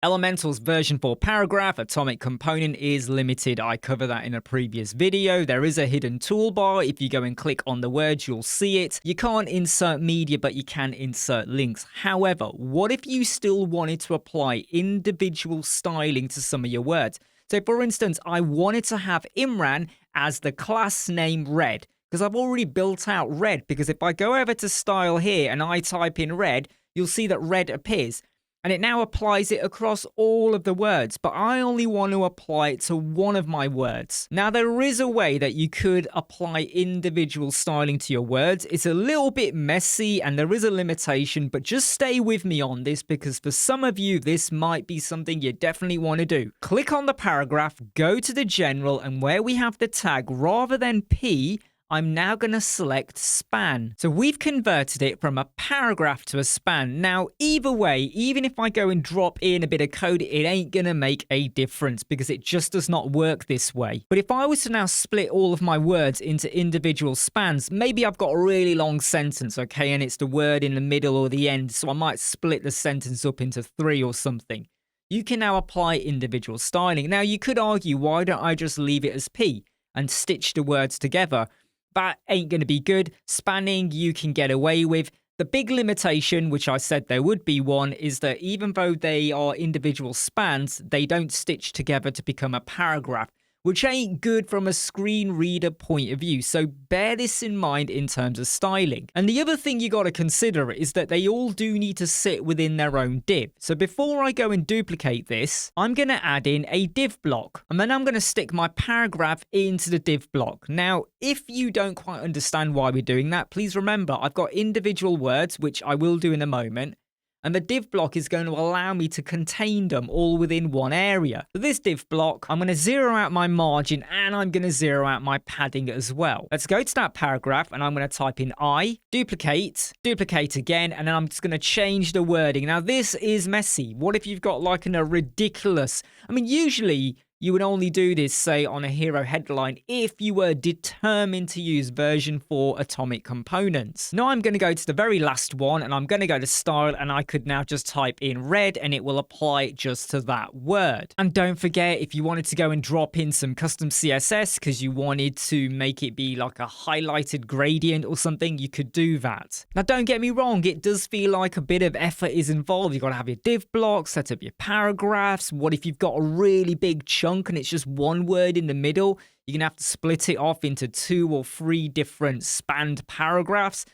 Elementor's version 4 paragraph atomic component is limited. I cover that in a previous video. There is a hidden toolbar. If you go and click on the words, you'll see it. You can't insert media, but you can insert links. However, what if you still wanted to apply individual styling to some of your words? So for instance, I wanted to have Imran as the class name red because I've already built out red, because if I go over to style here and I type in red, you'll see that red appears. And it now applies it across all of the words, but I only want to apply it to one of my words. Now, there is a way that you could apply individual styling to your words. It's a little bit messy and there is a limitation, but just stay with me on this because for some of you, this might be something you definitely want to do. Click on the paragraph, go to the general, and where we have the tag, rather than P, I'm now going to select span. So we've converted it from a paragraph to a span. Now, either way, even if I go and drop in a bit of code, it ain't going to make a difference because it just does not work this way. But if I was to now split all of my words into individual spans, maybe I've got a really long sentence, okay, and it's the word in the middle or the end, so I might split the sentence up into 3 or something. You can now apply individual styling. Now, you could argue, why don't I just leave it as P and stitch the words together? That ain't going to be good. Spanning, you can get away with. The big limitation, which I said there would be one, is that even though they are individual spans, they don't stitch together to become a paragraph, which ain't good from a screen reader point of view. So bear this in mind in terms of styling. And the other thing you got to consider is that they all do need to sit within their own div. So before I go and duplicate this, I'm going to add in a div block, and then I'm going to stick my paragraph into the div block. Now, if you don't quite understand why we're doing that, please remember I've got individual words, which I will do in a moment. And the div block is going to allow me to contain them all within one area. For this div block, I'm going to zero out my margin and I'm going to zero out my padding as well. Let's go to that paragraph and I'm going to type in I, duplicate again, and then I'm just going to change the wording. Now, this is messy. What if you've got like a ridiculous... I mean, usually you would only do this, say, on a hero headline if you were determined to use version 4 atomic components. Now I'm going to go to the very last one and I'm going to go to style, and I could now just type in red and it will apply just to that word. And don't forget, if you wanted to go and drop in some custom CSS because you wanted to make it be like a highlighted gradient or something, you could do that. Now don't get me wrong, it does feel like a bit of effort is involved. You've got to have your div block, set up your paragraphs. What if you've got a really big chunk and it's just one word in the middle? You're going to have to split it off into 2 or 3 different spanned paragraphs.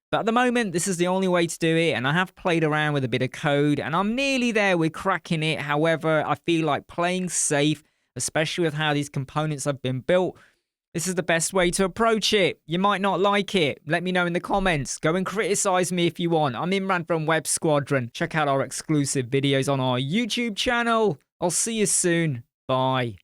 But at the moment, this is the only way to do it, and I have played around with a bit of code, and I'm nearly there with cracking it. However, I feel like playing safe, especially with how these components have been built, this is the best way to approach it. You might not like it. Let me know in the comments. Go and criticize me if you want. I'm Imran from Web Squadron. Check out our exclusive videos on our YouTube channel. I'll see you soon. Bye.